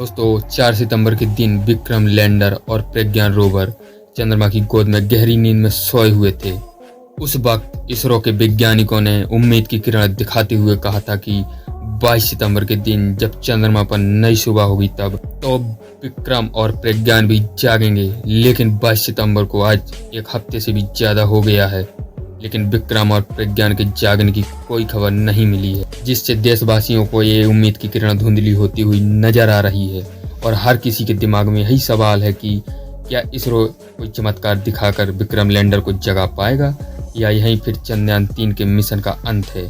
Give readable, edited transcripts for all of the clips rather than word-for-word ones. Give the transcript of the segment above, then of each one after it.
दोस्तों 4 सितंबर के दिन विक्रम लैंडर और प्रज्ञान रोवर चंद्रमा की गोद में गहरी नींद में सोए हुए थे। उस वक्त इसरो के वैज्ञानिकों ने उम्मीद की किरण दिखाते हुए कहा था कि 22 सितंबर के दिन जब चंद्रमा पर नई सुबह होगी तब तो विक्रम और प्रज्ञान भी जागेंगे। लेकिन 22 सितंबर को आज एक हफ्ते से भी ज्यादा हो गया है, लेकिन विक्रम और प्रज्ञान के जागने की कोई खबर नहीं मिली है, जिससे देशवासियों को ये उम्मीद की किरण धुंधली होती हुई नजर आ रही है। और हर किसी के दिमाग में यही सवाल है कि क्या इसरो कोई चमत्कार दिखाकर विक्रम लैंडर को जगा पाएगा, या यहीं फिर चंद्रयान 3 के मिशन का अंत है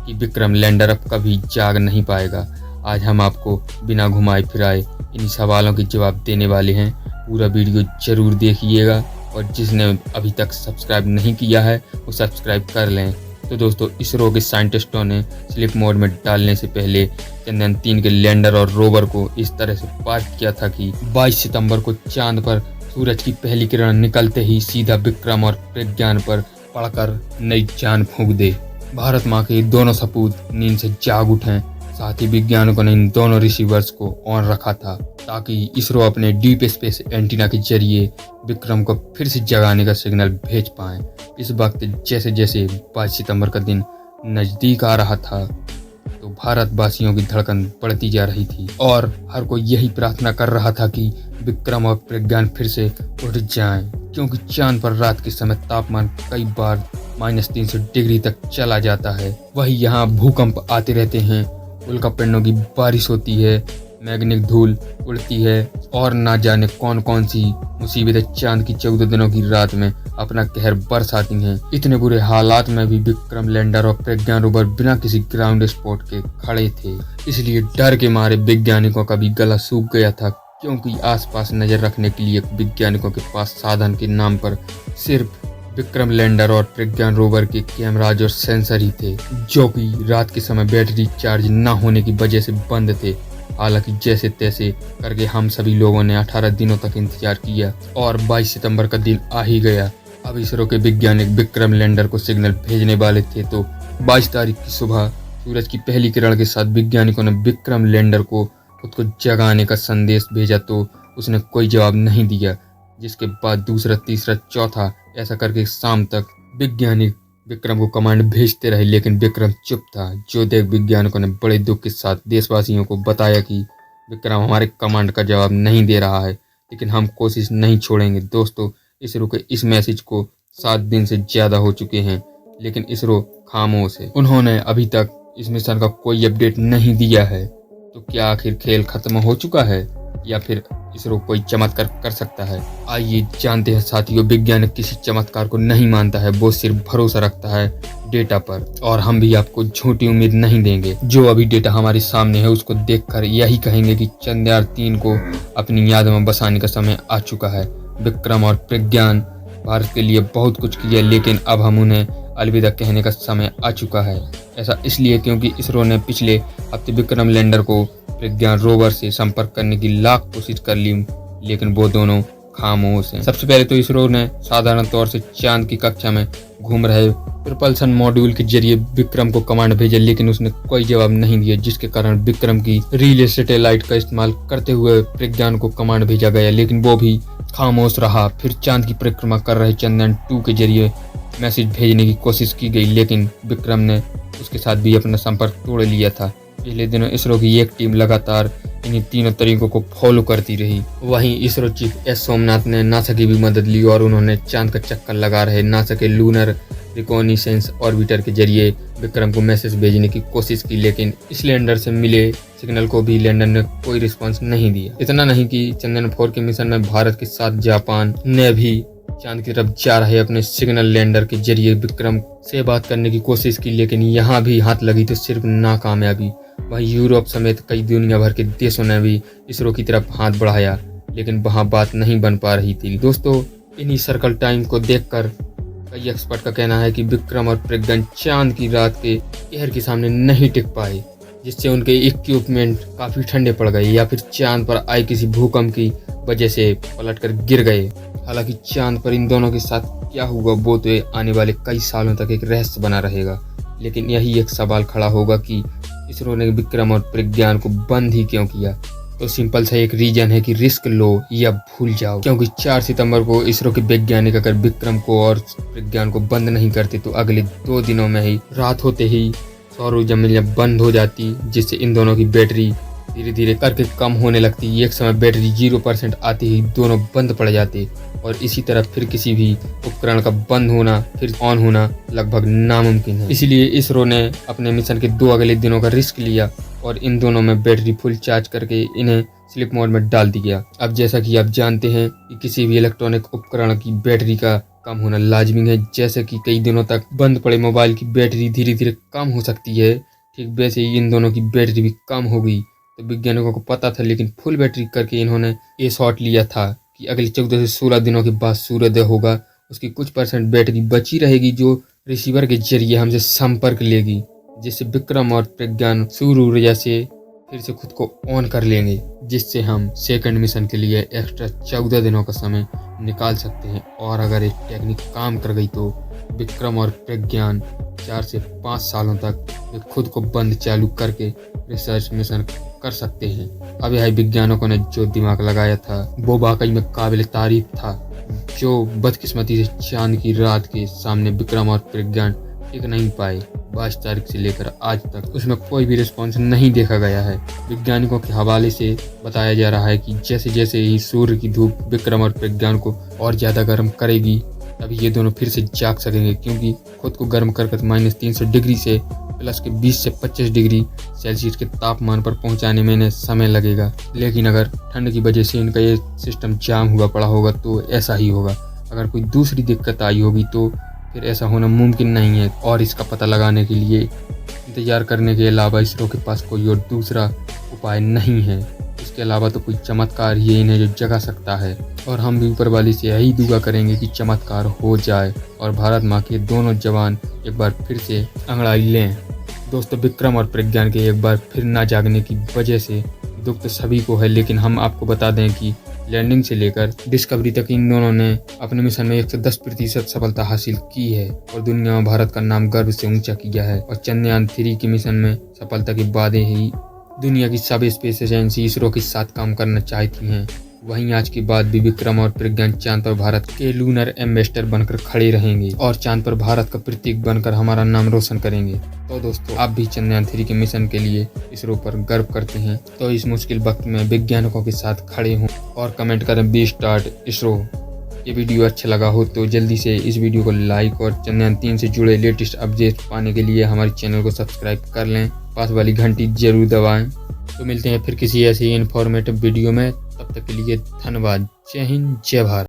कि विक्रम लैंडर अब कभी जाग नहीं पाएगा। आज हम आपको बिना घुमाए फिराए इन सवालों के जवाब देने वाले हैं। पूरा वीडियो जरूर देखिएगा और जिसने अभी तक सब्सक्राइब नहीं किया है वो सब्सक्राइब कर लें। तो दोस्तों, इसरो के साइंटिस्टों ने स्लीप मोड में डालने से पहले चंद्रयान 3 के लैंडर और रोवर को इस तरह से पार्क किया था कि 22 सितंबर को चांद पर सूरज की पहली किरण निकलते ही सीधा विक्रम और प्रज्ञान पर पड़कर नई जान फूंक दे। भारत माँ के दोनों सपूत नींद से जाग उठें। साथ ही वैज्ञानिकों ने इन दोनों रिसीवर्स को ऑन रखा था ताकि इसरो अपने डीप स्पेस एंटीना के जरिए विक्रम को फिर से जगाने का सिग्नल भेज पाए। इस वक्त जैसे जैसे 22 सितंबर का दिन नजदीक आ रहा था तो भारतवासियों की धड़कन बढ़ती जा रही थी और हर कोई यही प्रार्थना कर रहा था कि विक्रम और प्रज्ञान फिर से उठ जाएं, क्योंकि चांद पर रात के समय तापमान कई बार -300 डिग्री तक चला जाता है। वही यहाँ भूकंप आते रहते हैं, उल्कापिंडों की बारिश होती है, मैग्नेटिक धूल उड़ती है और ना जाने कौन कौन सी मुसीबतें चांद की 14 दिनों की रात में अपना कहर बरसाती हैं। इतने बुरे हालात में भी विक्रम लैंडर और प्रज्ञान रोवर बिना किसी ग्राउंड स्पॉट के खड़े थे। इसलिए डर के मारे वैज्ञानिकों का भी गला सूख गया था, क्योंकि आसपास नजर रखने के लिए वैज्ञानिकों के पास साधन के नाम पर सिर्फ विक्रम लैंडर और प्रज्ञान रोवर के कैमराज और सेंसर ही थे, जो कि रात के समय बैटरी चार्ज न होने की वजह से बंद थे। हालांकि जैसे तैसे करके हम सभी लोगों ने 18 दिनों तक इंतजार किया और 22 सितंबर का दिन आ ही गया। अब इसरो के वैज्ञानिक विक्रम लैंडर को सिग्नल भेजने वाले थे तो 22 तारीख की सुबह सूरज की पहली किरण के साथ वैज्ञानिकों ने विक्रम लैंडर को खुद को जगाने का संदेश भेजा तो उसने कोई जवाब नहीं दिया। जिसके बाद दूसरा, तीसरा, चौथा ऐसा करके शाम तक वैज्ञानिक विक्रम को कमांड भेजते रहे, लेकिन विक्रम चुप था। जो देख वैज्ञानिकों ने बड़े दुख के साथ देशवासियों को बताया कि विक्रम हमारे कमांड का जवाब नहीं दे रहा है, लेकिन हम कोशिश नहीं छोड़ेंगे। दोस्तों, इसरो के इस मैसेज को 7 दिन से ज्यादा हो चुके हैं, लेकिन इसरो खामोश है। उन्होंने अभी तक इस मिशन का कोई अपडेट नहीं दिया है। तो क्या आखिर खेल खत्म हो चुका है या फिर इसरो कोई चमत्कार कर सकता है? आइए जानते हैं साथियों। वैज्ञानिक किसी चमत्कार को नहीं मानता है, वो सिर्फ भरोसा रखता है डेटा पर, और हम भी आपको झूठी उम्मीद नहीं देंगे। जो अभी डेटा हमारे सामने है उसको देखकर यही कहेंगे कि चंद्रयान 3 को अपनी याद में बसाने का समय आ चुका है। विक्रम और प्रज्ञान भारत के लिए बहुत कुछ किया, लेकिन अब हम उन्हें अलविदा कहने का समय आ चुका है। ऐसा इसलिए क्योंकि इसरो ने पिछले हफ्ते विक्रम लैंडर को प्रज्ञान रोवर से संपर्क करने की लाख कोशिश कर ली, लेकिन वो दोनों खामोश हैं। सबसे पहले तो इसरो ने साधारण तौर से चांद की कक्षा में घूम रहे प्रपल्सन मॉड्यूल के जरिए विक्रम को कमांड भेजा, लेकिन उसने कोई जवाब नहीं दिया, जिसके कारण विक्रम की रिले सैटेलाइट का इस्तेमाल करते हुए प्रज्ञान को कमांड भेजा गया, लेकिन वो भी खामोश रहा। फिर चांद की परिक्रमा कर रहे चंद्रयान 2 के जरिए मैसेज भेजने की कोशिश की गई, लेकिन विक्रम ने उसके साथ भी अपना संपर्क तोड़ लिया था। पिछले दिनों इसरो की एक टीम लगातार इन्हीं तीनों तरीकों को फॉलो करती रही। वहीं इसरो चीफ एस सोमनाथ ने नासा की भी मदद ली और उन्होंने चांद का चक्कर लगा रहे नासा के लूनर रिकॉग्निशंस ऑर्बिटर के जरिए विक्रम को मैसेज भेजने की कोशिश की, लेकिन इस लैंडर से मिले सिग्नल को भी लैंडर ने कोई रिस्पांस नहीं दिया। इतना नहीं कि चंद्रयान 4 के मिशन में भारत के साथ जापान ने भी चांद की तरफ जा रहे अपने सिग्नल लैंडर के जरिए विक्रम से बात करने की कोशिश की, लेकिन यहाँ भी हाथ लगी तो सिर्फ नाकामयाबी। वहीं यूरोप समेत कई दुनिया भर के देशों ने भी इसरो की तरफ हाथ बढ़ाया, लेकिन वहाँ बात नहीं बन पा रही थी। दोस्तों, इन्हीं सर्कल टाइम को देखकर कई एक्सपर्ट का कहना है कि विक्रम और प्रज्ञान चांद की रात के कहर के सामने नहीं टिक पाए, जिससे उनके इक्विपमेंट काफी ठंडे पड़ गए या फिर चांद पर आए किसी भूकंप की वजह से पलटकर गिर गए। हालांकि चांद पर इन दोनों के साथ क्या हुआ वो तो आने वाले कई सालों तक एक रहस्य बना रहेगा, लेकिन यही एक सवाल खड़ा होगा कि इसरो ने विक्रम और प्रज्ञान को बंद ही क्यों किया। तो सिंपल सा एक रीजन है कि रिस्क लो या भूल जाओ, क्योंकि 4 सितंबर को इसरो के वैज्ञानिक अगर विक्रम को और प्रज्ञान को बंद नहीं करते तो अगले 2 दिनों में ही रात होते ही सौर ऊर्जा मिलना बंद हो जाती, जिससे इन दोनों की बैटरी धीरे धीरे करके कम होने लगती। एक समय बैटरी 0% आते ही दोनों बंद पड़ जाते और इसी तरह फिर किसी भी उपकरण का बंद होना फिर ऑन होना लगभग नामुमकिन है। इसलिए इसरो ने अपने मिशन के 2 अगले दिनों का रिस्क लिया और इन दोनों में बैटरी फुल चार्ज करके इन्हें स्लीप मोड में डाल दिया। अब जैसा कि आप जानते हैं कि किसी भी इलेक्ट्रॉनिक उपकरण की बैटरी का कम होना लाजमी है। जैसे कि कई दिनों तक बंद पड़े मोबाइल की बैटरी धीरे धीरे कम हो सकती है, ठीक वैसे ही इन दोनों की बैटरी भी कम हो गई। तो वैज्ञानिकों को पता था, लेकिन फुल बैटरी करके इन्होंने ये शॉट लिया था कि अगले 14 से 16 दिनों के बाद सूर्योदय होगा, उसकी कुछ % बैटरी बची रहेगी जो रिसीवर के जरिए हमसे संपर्क लेगी, जिससे विक्रम और प्रज्ञान सूर्य ऊर्जा से फिर से खुद को ऑन कर लेंगे, जिससे हम सेकंड मिशन के लिए एक्स्ट्रा 14 दिनों का समय निकाल सकते हैं। और अगर एक टेक्निक काम कर गई तो विक्रम और प्रज्ञान 4 से 5 सालों तक वे खुद को बंद चालू करके रिसर्च मिशन कर सकते हैं। अब यह वैज्ञानिकों ने जो दिमाग लगाया था वो वाकई में काबिल तारीफ था। जो बदकिस्मती से चांद की रात के सामने विक्रम और प्रज्ञान टिक नहीं पाए, 22 तारीख से लेकर आज तक उसमें कोई भी रिस्पॉन्स नहीं देखा गया है। वैज्ञानिकों के हवाले से बताया जा रहा है कि जैसे जैसे ही सूर्य की धूप विक्रम और प्रज्ञान को और ज़्यादा गर्म करेगी, तभी ये दोनों फिर से जाग सकेंगे, क्योंकि खुद को गर्म कर -300 डिग्री से प्लस के 20 से 25 डिग्री सेल्सियस के तापमान पर पहुंचाने में इन्हें समय लगेगा। लेकिन अगर ठंड की वजह से इनका ये सिस्टम जाम हुआ पड़ा होगा तो ऐसा ही होगा। अगर कोई दूसरी दिक्कत आई होगी तो फिर ऐसा होना मुमकिन नहीं है, और इसका पता लगाने के लिए इंतजार करने के अलावा इसरो के पास कोई और दूसरा उपाय नहीं है। इसके अलावा तो कोई चमत्कार ही इन्हें जो जगा सकता है, और हम भी ऊपर वाली से यही दुआ करेंगे कि चमत्कार हो जाए और भारत माँ के दोनों जवान एक बार फिर से अंगड़ाई लें। दोस्तों, विक्रम और प्रज्ञान के एक बार फिर ना जागने की वजह से दुख तो सभी को है, लेकिन हम आपको बता दें कि लैंडिंग से लेकर डिस्कवरी तक इन दोनों ने अपने मिशन में 110% सफलता हासिल की है और दुनिया में भारत का नाम गर्व से ऊंचा किया है। और चंद्रयान 3 के मिशन में सफलता के बाद ही दुनिया की सभी स्पेस एजेंसी इसरो के साथ काम करना चाहती हैं। वहीं आज के बाद भी विक्रम और प्रज्ञान चांद पर भारत के लूनर एम्बेसडर बनकर खड़े रहेंगे और चांद पर भारत का प्रतीक बनकर हमारा नाम रोशन करेंगे। तो दोस्तों, आप भी चंद्रयान 3 के मिशन के लिए इसरो पर गर्व करते हैं तो इस मुश्किल वक्त में वैज्ञानिकों के साथ खड़े हों और कमेंट करें वी स्टार्ट इसरो। ये वीडियो अच्छा लगा हो तो जल्दी से इस वीडियो को लाइक और चंद्रयान 3 से जुड़े लेटेस्ट अपडेट पाने के लिए हमारे चैनल को सब्सक्राइब कर लें, पास वाली घंटी जरूर दबाएं। तो मिलते हैं फिर किसी ऐसी इन्फॉर्मेटिव वीडियो में, तब तक के लिए धन्यवाद। जय हिंद, जय भारत।